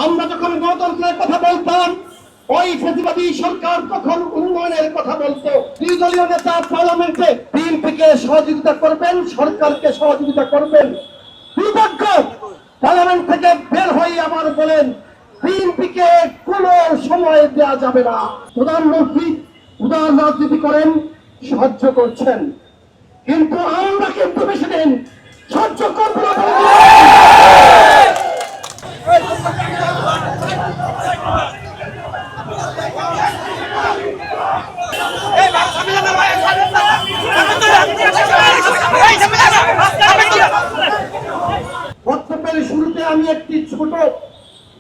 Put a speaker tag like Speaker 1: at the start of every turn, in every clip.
Speaker 1: আমরা যখন গণতন্ত্রের কথা বলতাম, ওই ফ্যাসিবাদী সরকার তখন উন্নয়নের কথা বলতো। নির্দলীয় নেতা পার্লামেন্টে বিএনপিকে সহযোগিতা করবেন, সরকারকে সহযোগিতা করবেন। দুর্ভাগ্য, পার্লামেন্ট থেকে বের হয়ে আবার বলেন বিএনপিকে কোনো সময় দেওয়া যাবে না। প্রধানমন্ত্রী উদার রাজনীতি করেন, সাহায্য করছেন, কিন্তু আমরা কিন্তু বেশি দিন সহ্য করব না। বক্তব্যের শুরুতে আমি একটি ছোট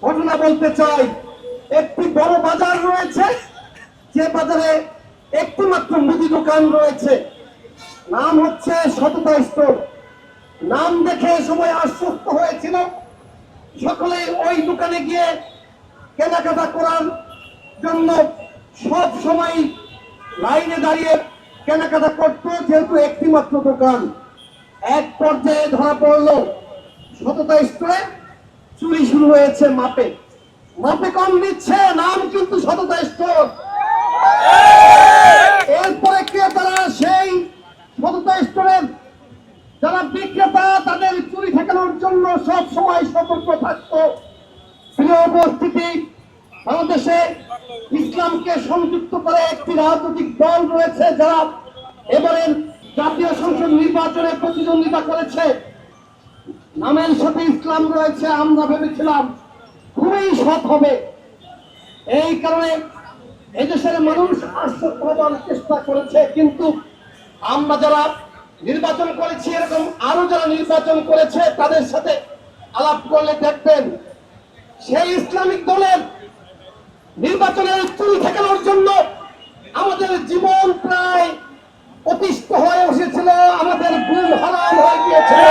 Speaker 1: ঘটনা বলতে চাই। একটি বড় বাজার রয়েছে, যে বাজারে একটি মাত্র মুদি দোকান রয়েছে, নাম হচ্ছে সততা স্টোর। নাম দেখে সবাই আশ্বস্ত হয়েছিল, সকলে ওই দোকানে গিয়ে কেনাকাটা করার জন্য সব সময় লাইনে দাঁড়িয়ে কেনাকাটা করত, যেহেতু একটি মাত্র দোকান। এক পর্যায়ে ধরা পড়লো সততা স্টোরে চুরি শুরু হয়েছে। মাপে মাপে কম দিচ্ছে, নাম কিন্তু সততা স্টোর। এরপরে ক্রেতারা সেই সততা স্টোরের যারা বিক্রেতা, তাদের চুরি ঠেকানোর জন্য সব সময় সতর্ক থাকতো। প্রিয় উপস্থিতি, বাংলাদেশে ইসলামকে সংযুক্ত করে একটি রাজনৈতিক দল রয়েছে, যারা এবারের জাতীয় সংসদ নির্বাচনে প্রতিদ্বন্দ্বিতা করেছে। নামের সাথে ইসলাম রয়েছে। আমরা ভেবেছিলাম খুবই সৎ হবে, এই কারণে এদেশের মানুষ আশ্বস্ত হবার চেষ্টা করেছে। কিন্তু আমরা যারা নির্বাচন করেছি, এরকম আরো যারা নির্বাচন করেছে, তাদের সাথে আলাপ করলে দেখবেন সেই ইসলামিক দলের নির্বাচনের চুরি ঠেকানোর জন্য আমাদের জীবন প্রায় অতিষ্ঠ হয়ে বসেছিল, আমাদের ঘুম হারাম হয়ে গিয়েছিল।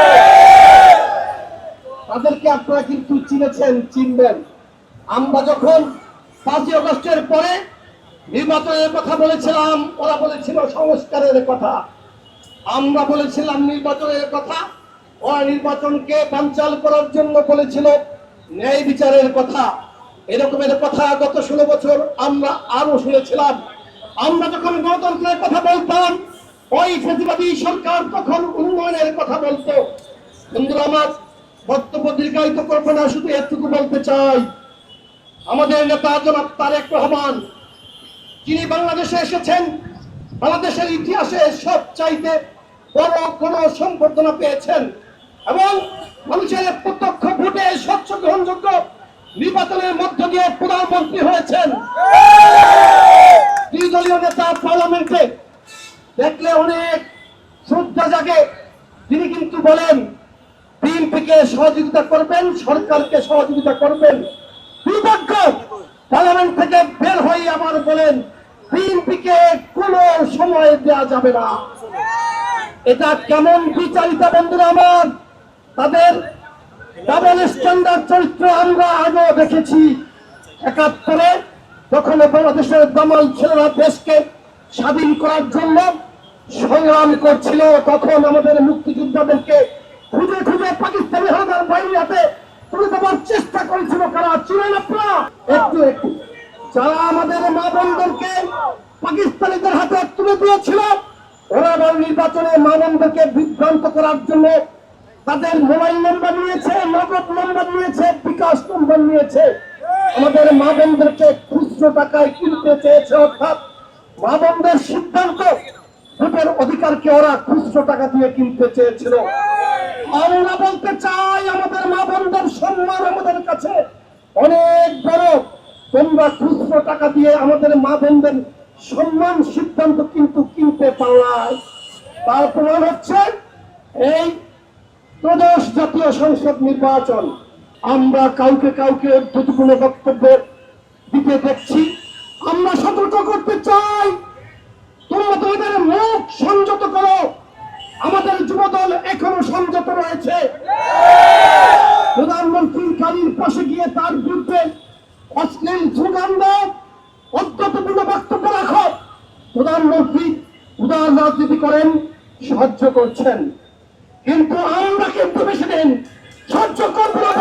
Speaker 1: তাদেরকে আপনারা কিন্তু চিনেছেন, চিনবেন। আমরা যখন 5ই আগস্টের পরে নির্বাচনের কথা বলেছিলাম, ওরা বলেছিল সংস্কারের কথা, আমরা বলেছিলাম নির্বাচনের কথা, ওরা নির্বাচনকে বানচাল করার জন্য বলেছিল ন্যায় বিচারের কথা। এরকমের কথা গত 16 বছর আমরা আরো শুনেছিলাম। আমরা যখন গণতন্ত্রের কথা বলতাম, ওই ফ্যাসিবাদী সরকার তখন উন্নয়নের কথা বলতো। বন্ধুরা আমার, বক্তব্য দীর্ঘায়িত করবো না, শুধু এটুকু বলতে চাই, আমাদের নেতা জনাব তারেক রহমান, যিনি বাংলাদেশে এসেছেন, বাংলাদেশের ইতিহাসে সবচাইতে বড় গণসংবর্ধনা পেয়েছেন এবং মানুষের প্রত্যক্ষ ভোটে স্বচ্ছ গ্রহণযোগ্য নির্বাচনের মধ্য দিয়ে প্রধানমন্ত্রী হয়েছেন। নির্দলীয় নেতা পার্লামেন্টে দেখলে অনেক শ্রদ্ধা জাগে। তিনি কিন্তু বলেন বিএনপিকে সহযোগিতা করবেন, সরকারকে সহযোগিতা করবেন। দুর্ভাগ্য, পার্লামেন্ট থেকে বের হয়ে আবার বলেন বিএনপিকে কোনো সময় দেওয়া যাবে না। এটা কেমন বিচারিতা বন্ধুরা আমার? তাদের ডাবল স্ট্যান্ডার্ড চরিত্র আমরা আগেও দেখেছি। 71-এ যখন বাংলাদেশের দামাল ছেলেরা দেশকে স্বাধীন করার জন্য সংগ্রাম করছিল, তখন আমাদের মুক্তিযোদ্ধাদেরকে খুঁজে খুঁজে পাকিস্তানি হানাদার বাহিনীর হাতে তুলে দেওয়ার চেষ্টা করেছিল কারা? চিনেন আপনারা? একটু একটু যারা আমাদের মা বোনদেরকে পাকিস্তানিদের হাতে তুলে দিয়েছিল, ওরা আবার নির্বাচনে মা বোনদেরকে বিভ্রান্ত করার জন্য তাদের মোবাইল নাম্বার নিয়েছে, নগদ নাম্বার নিয়েছে, বিকাশ নাম্বার নিয়েছে। আমাদের মা বোনদেরকে খুচরো টাকায় কিনতে চেয়েছে, অর্থাৎ মা বোনদের সিদ্ধান্ত, ভোটের অধিকারকে ওরা খুচরো টাকা দিয়ে কিনতে চেয়েছিল। আমরা বলতে চাই, আমাদের মা বোনদের সম্মান আমাদের কাছে অনেক বড়। তোমরা খুচরো টাকা দিয়ে আমাদের মা বোনদের সম্মান সিদ্ধান্ত কিন্তু কিনতে পারলাই। তার প্রমাণ হচ্ছে এই ত্রয়োদশ জাতীয় সংসদ নির্বাচন। আমরা কাউকে কাউকে দুর্গুণ বক্তব্য দিতে দেখছি। আমরা সতর্ক করতে চাই, তোমরা তোমাদের মুখ সংযত করো। আমাদের যুবদল এখনো সংযত রয়েছে। প্রধানমন্ত্রীর গাড়ির পাশে গিয়ে তার বিরুদ্ধে অশ্লীল স্লোগান দাও, অদ্যতপূর্ণ বক্তব্য রাখো। প্রধানমন্ত্রী উদার রাজনীতি করেন, সাহায্য করছেন, কিন্তু আমরা কিন্তু বেশি দিন সহ্য করবো না।